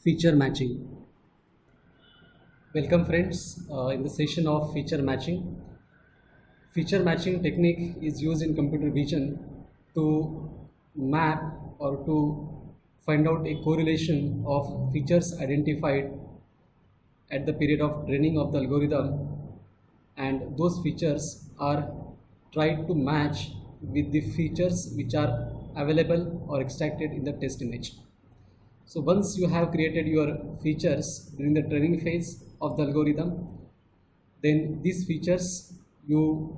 Feature matching. Welcome friends in the session of feature matching. Feature matching technique is used in computer vision to map or to find out a correlation of features identified at the period of training of the algorithm, and those features are tried to match with the features which are available or extracted in the test image. So once you have created your features during the training phase of the algorithm, then these features you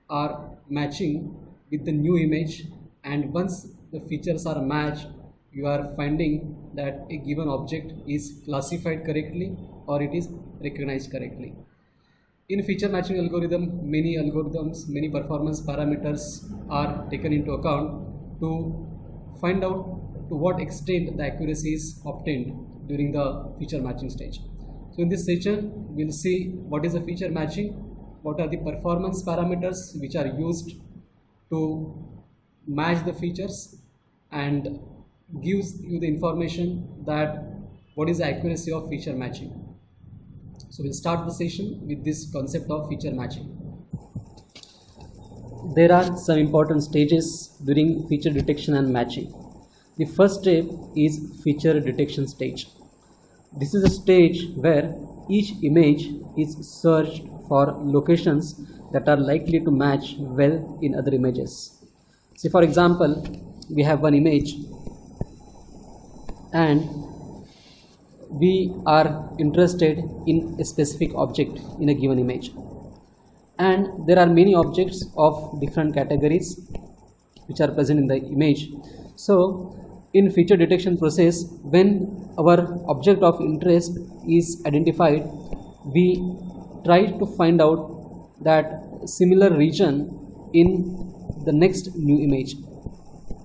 are matching with the new image, and once the features are matched, you are finding that a given object is classified correctly or it is recognized correctly. In feature matching algorithm, many performance parameters are taken into account to find out to what extent the accuracy is obtained during the feature matching stage. So in this session, we'll see what is the feature matching, what are the performance parameters which are used to match the features, and gives you the information that what is the accuracy of feature matching. So we'll start the session with this concept of feature matching. There are some important stages during feature detection and matching. The first step is feature detection stage. This is a stage where each image is searched for locations that are likely to match well in other images. See, for example, we have one image and we are interested in a specific object in a given image, and there are many objects of different categories which are present in the image. So in feature detection process, when our object of interest is identified, we try to find out that similar region in the next new image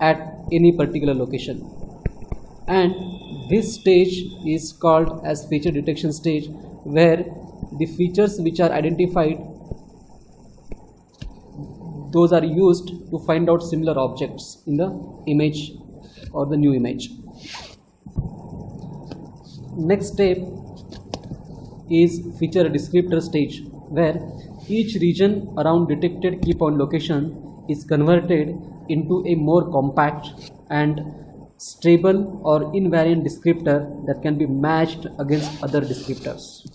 at any particular location, and this stage is called as feature detection stage, where the features which are identified, those are used to find out similar objects in the image or the new image. Next step is feature descriptor stage, where each region around detected key point location is converted into a more compact and stable or invariant descriptor that can be matched against other descriptors.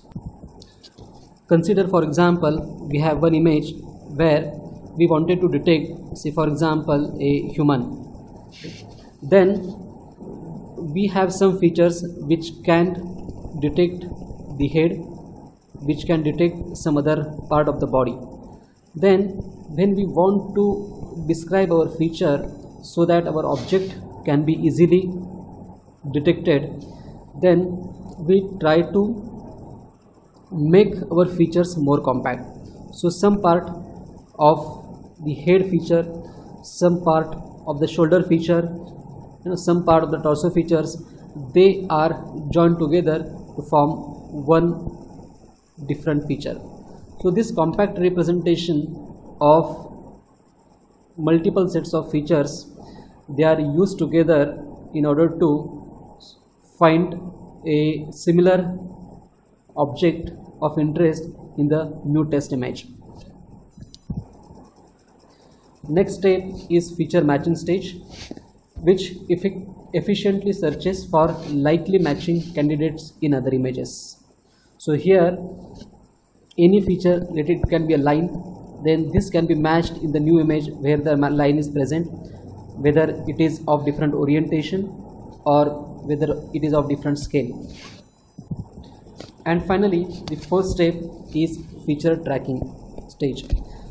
Consider, for example, we have one image where we wanted to detect, say for example, a human. Then we have some features which can detect the head, which can detect some other part of the body. Then when we want to describe our feature so that our object can be easily detected, then we try to make our features more compact. So some part of the head feature, some part of the shoulder feature, some part of the torso features, they are joined together to form one different feature. So this compact representation of multiple sets of features, they are used together in order to find a similar object of interest in the new test image. Next step is feature matching stage, which efficiently searches for likely matching candidates in other images. So here any feature, let it can be a line, then this can be matched in the new image where the line is present, whether it is of different orientation or whether it is of different scale. And finally, the first step is feature tracking stage.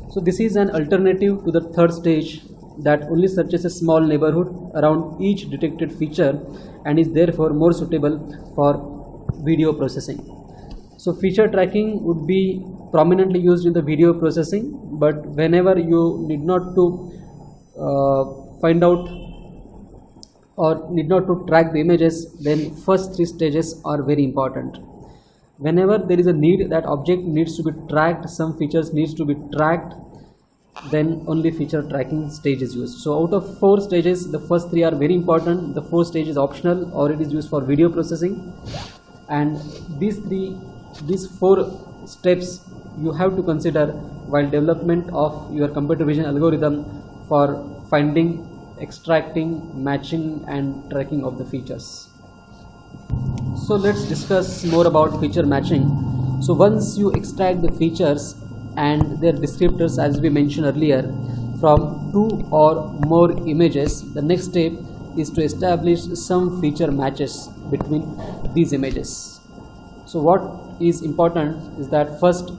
So this is an alternative to the third stage that only searches a small neighborhood around each detected feature and is therefore more suitable for video processing. So feature tracking would be prominently used in the video processing, but whenever you need not to find out or need not to track the images, then first three stages are very important. Whenever there is a need that object needs to be tracked, some features needs to be tracked, then only feature tracking stage is used. So out of 4 stages, the first 3 are very important, the 4th stage is optional or it is used for video processing, and these 4 steps you have to consider while development of your computer vision algorithm for finding, extracting, matching and tracking of the features. So let's discuss more about feature matching. So once you extract the features and their descriptors, as we mentioned earlier, from 2 or more images, the next step is to establish some feature matches between these images. So what is important is that first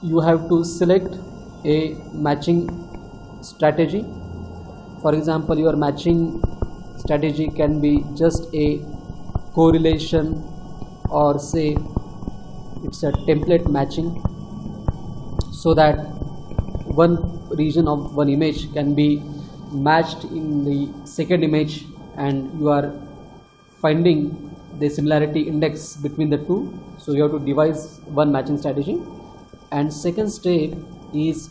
you have to select a matching strategy. For example, your matching strategy can be just a correlation, or say it's a template matching, so that one region of one image can be matched in the second image and you are finding the similarity index between the two. So you have to devise one matching strategy. And second step is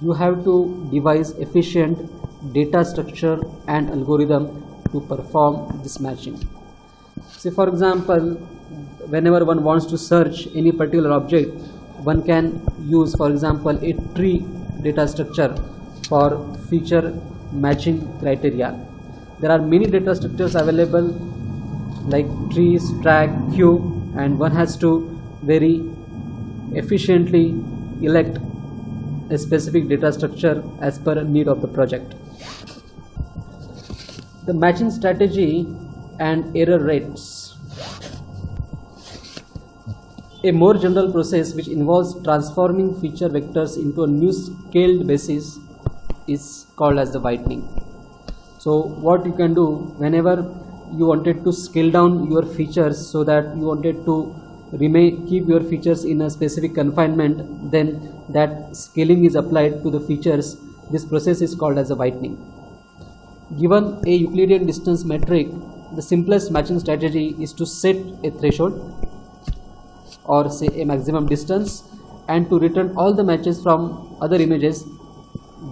you have to devise efficient data structure and algorithm to perform this matching. Say for example, whenever one wants to search any particular object, one can use, for example, a tree data structure for feature matching criteria. There are many data structures available like trees, track, queue, and one has to very efficiently elect a specific data structure as per need of the project. The matching strategy and error rates. A more general process which involves transforming feature vectors into a new scaled basis is called as the whitening. So what you can do whenever you wanted to scale down your features, so that you wanted to keep your features in a specific confinement, then that scaling is applied to the features. This process is called as a whitening. Given a Euclidean distance metric, the simplest matching strategy is to set a threshold or say a maximum distance and to return all the matches from other images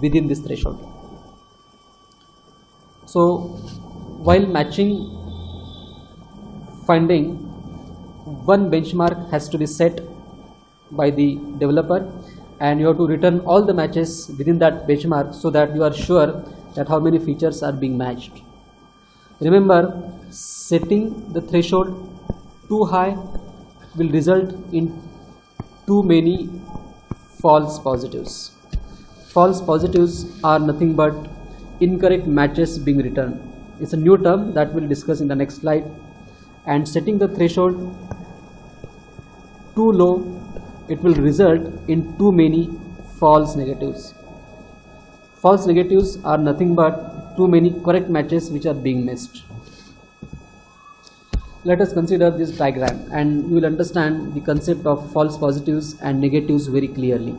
within this threshold. So while matching finding, one benchmark has to be set by the developer and you have to return all the matches within that benchmark so that you are sure that how many features are being matched. Remember, setting the threshold too high will result in too many false positives. False positives are nothing but incorrect matches being returned. It's a new term that we'll discuss in the next slide. And setting the threshold too low, it will result in too many false negatives. False negatives are nothing but too many correct matches which are being missed. Let us consider this diagram and you will understand the concept of false positives and negatives very clearly.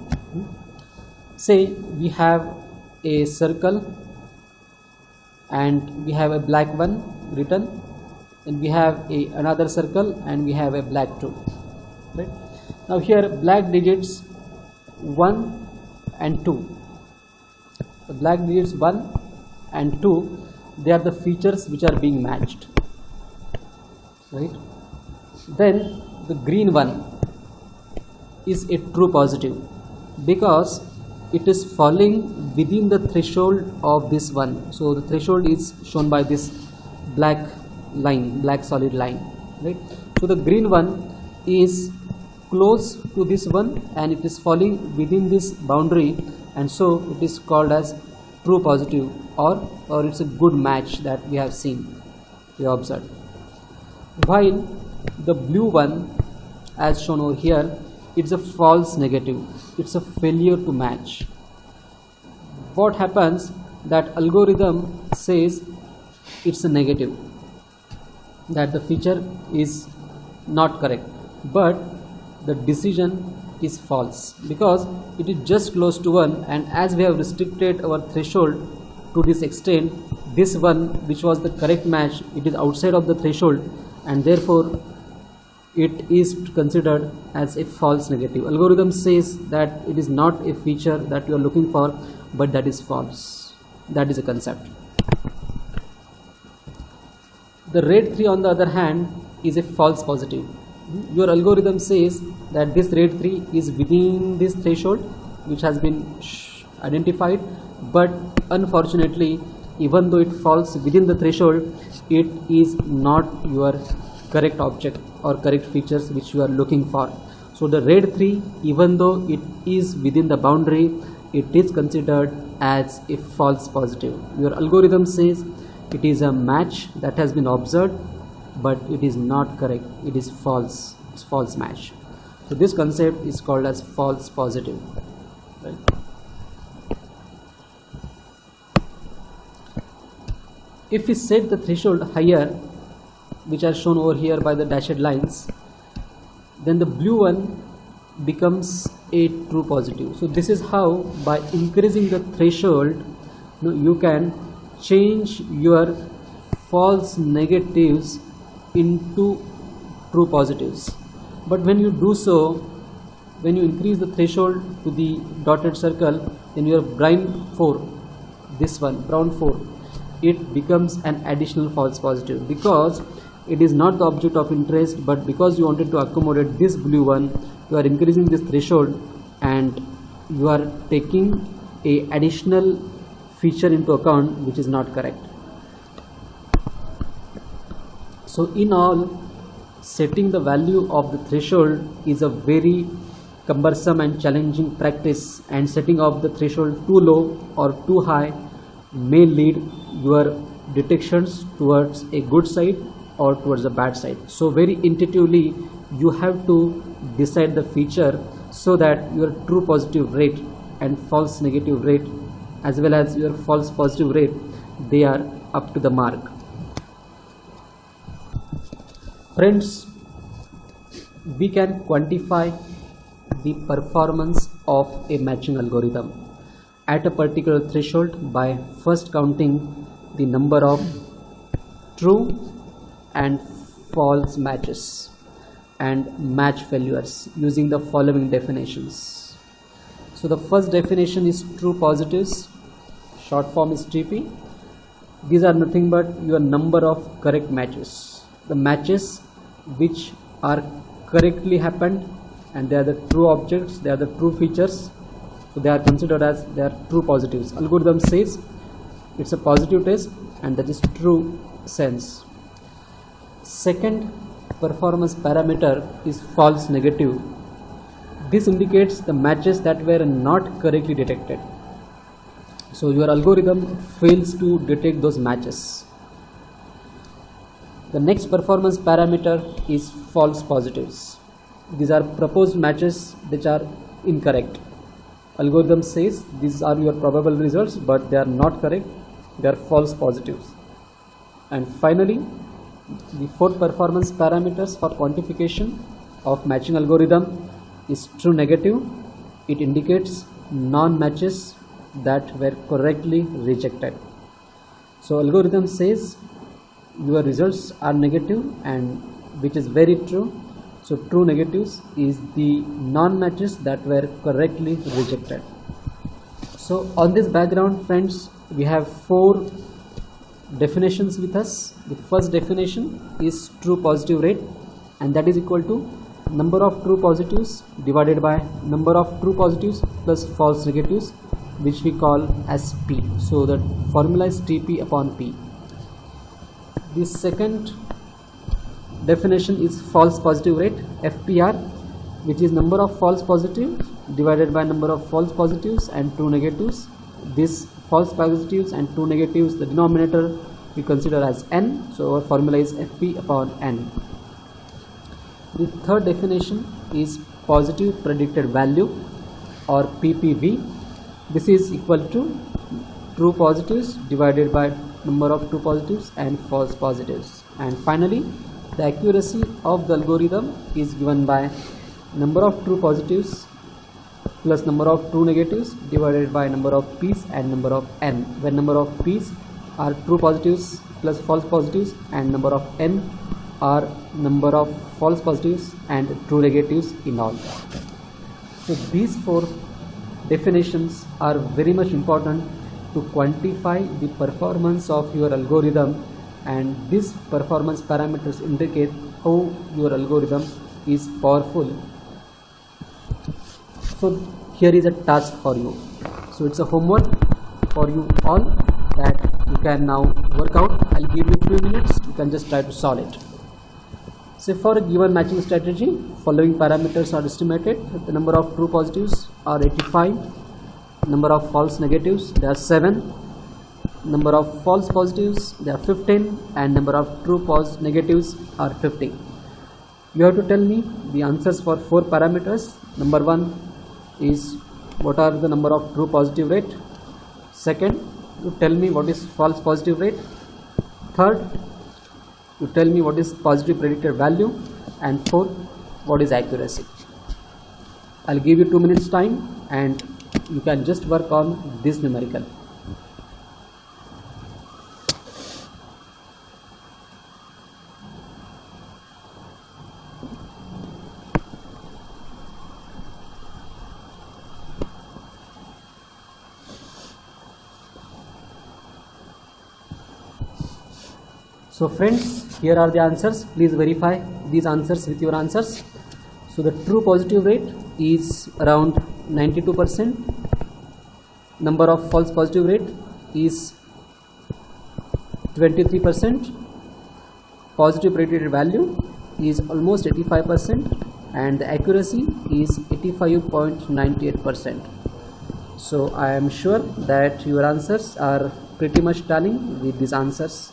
Say we have a circle and we have a black one written, and we have another circle and we have a black 2. Right? Now here black digits 1 and 2. The black digits 1 and 2, they are the features which are being matched. Right? Then the green one is a true positive because it is falling within the threshold of this one. So the threshold is shown by this black line, black solid line. Right? So the green one is close to this one and it is falling within this boundary, and so it is called as true positive, or it's a good match that we have seen, we have observed. While the blue one, as shown over here, it's a false negative, it's a failure to match. What happens, that algorithm says it's a negative, that the feature is not correct, but the decision is false because it is just close to 1, and as we have restricted our threshold to this extent, this one which was the correct match, it is outside of the threshold, and therefore it is considered as a false negative. Algorithm says that it is not a feature that you are looking for, but that is false. That is a concept. The rate 3 on the other hand is a false positive. Your algorithm says that this rate 3 is within this threshold which has been identified, but unfortunately, even though it falls within the threshold, it is not your correct object or correct features which you are looking for. So the rate 3, even though it is within the boundary, it is considered as a false positive. Your algorithm says it is a match that has been observed, but it is not correct. It is false. It's false match. So this concept is called as false positive. Right? If we set the threshold higher, which are shown over here by the dashed lines, then the blue one becomes a true positive. So this is how, by increasing the threshold, you can change your false negatives into true positives. But when you do so, when you increase the threshold to the dotted circle, then your brown 4, this one, brown 4, it becomes an additional false positive, because it is not the object of interest, but because you wanted to accommodate this blue one, you are increasing this threshold and you are taking a additional feature into account which is not correct. So in all, setting the value of the threshold is a very cumbersome and challenging practice, and setting of the threshold too low or too high may lead your detections towards a good side or towards a bad side. So very intuitively you have to decide the feature so that your true positive rate and false negative rate, as well as your false positive rate, they are up to the mark. Friends, we can quantify the performance of a matching algorithm at a particular threshold by first counting the number of true and false matches and match failures using the following definitions. So the first definition is true positives, short form is TP. These are nothing but your number of correct matches, the matches which are correctly happened, and they are the true objects, they are the true features, so they are considered as they are true positives. Algorithm says it's a positive test, and that is true sense. Second performance parameter is false negative. This indicates the matches that were not correctly detected. So your algorithm fails to detect those matches. The next performance parameter is false positives. These are proposed matches which are incorrect. Algorithm says these are your probable results, but they are not correct. They are false positives. And finally, the fourth performance parameters for quantification of matching algorithm is true negative. It indicates non-matches that were correctly rejected. So algorithm says your results are negative, and which is very true. So true negatives is the non-matches that were correctly rejected. So on this background, friends, we have 4 definitions with us. The first definition is true positive rate, and that is equal to number of true positives divided by number of true positives plus false negatives, which we call as P. So the formula is TP upon P. The second definition is false positive rate, FPR, which is number of false positives divided by number of false positives and true negatives. This false positives and true negatives, the denominator we consider as N, so our formula is FP upon N. The third definition is positive predicted value, or PPV. This is equal to true positives divided by number of true positives and false positives. And finally, the accuracy of the algorithm is given by number of true positives plus number of true negatives divided by number of P's and number of N, where number of P's are true positives plus false positives and number of N are number of false positives and true negatives in all. So these four definitions are very much important to quantify the performance of your algorithm, and these performance parameters indicate how your algorithm is powerful. So here is a task for you. So it's a homework for you all that you can now work out. I'll give you a few minutes, you can just try to solve it. So for a given matching strategy, following parameters are estimated. The number of true positives are 85, number of false negatives there are 7, number of false positives there are 15, and number of true negatives are 50. You have to tell me the answers for 4 parameters. Number 1 is what are the number of true positive rate. Second, you tell me what is false positive rate. Third, you tell me what is positive predicted value. And fourth, what is accuracy. I'll give you 2 minutes time and you can just work on this numerical. So friends, here are the answers. Please verify these answers with your answers. So the true positive rate is around 92%. Number of false positive rate is 23%. Positive predicted value is almost 85%, and the accuracy is 85.98%. So I am sure that your answers are pretty much tallying with these answers.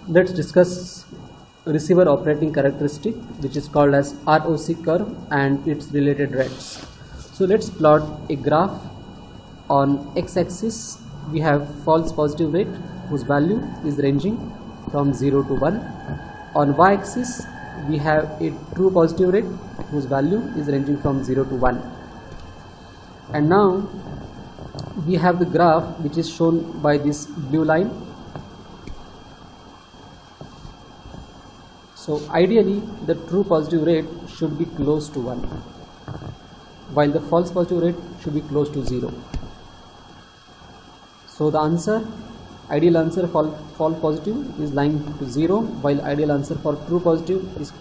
Let's discuss receiver operating characteristic, which is called as ROC curve, and its related rates. So let's plot a graph. On x-axis we have false positive rate whose value is ranging from 0 to 1. On y-axis we have a true positive rate whose value is ranging from 0 to 1. And now we have the graph which is shown by this blue line. So ideally the true positive rate should be close to 1, while the false positive rate should be close to 0. So the answer, ideal answer for false positive is lying to 0, while ideal answer for true positive is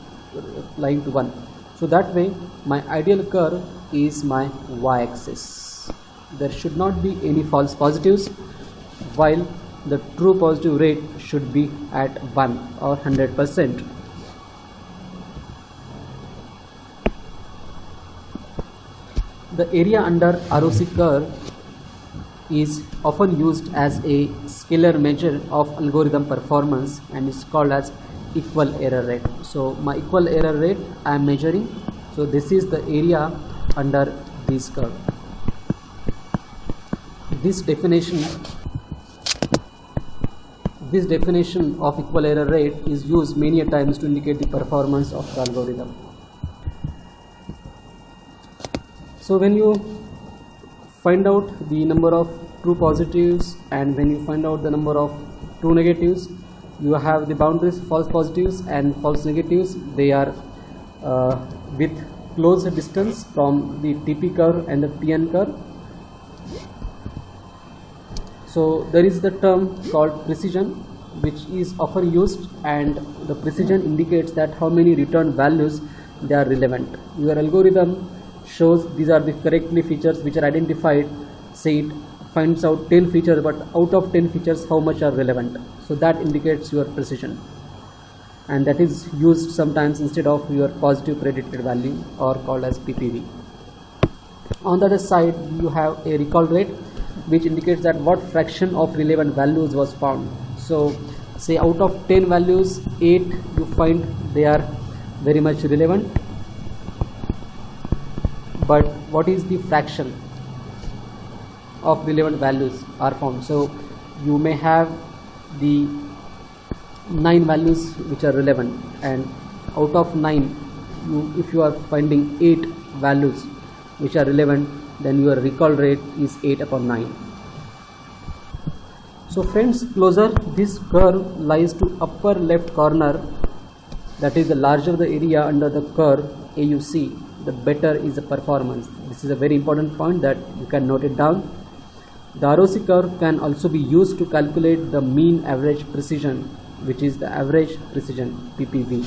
lying to 1. So that way my ideal curve is my y-axis. There should not be any false positives, while the true positive rate should be at 1 or 100%. The area under ROC curve is often used as a scalar measure of algorithm performance and is called as equal error rate. So my equal error rate I am measuring. So this is the area under this curve. This definition of equal error rate is used many a times to indicate the performance of the algorithm. So when you find out the number of true positives and when you find out the number of true negatives, you have the boundaries false positives and false negatives. They are with close distance from the TP curve and the TN curve. So there is the term called precision, which is often used, and the precision indicates that how many returned values they are relevant. Your algorithm shows these are the correctly features which are identified. Say it finds out 10 features, but out of 10 features how much are relevant. So that indicates your precision, and that is used sometimes instead of your positive predicted value, or called as PPV. On the other side you have a recall rate, which indicates that what fraction of relevant values was found. So say out of 10 values, 8 you find they are very much relevant, but what is the fraction of relevant values are found? So you may have the 9 values which are relevant, and out of 9 if you are finding 8 values which are relevant, then your recall rate is 8 upon 9. So friends, closer this curve lies to upper left corner, that is, the larger the area under the curve AUC, the better is the performance. This is a very important point that you can note it down. The ROC curve can also be used to calculate the mean average precision, which is the average precision, PPV.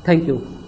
Thank you.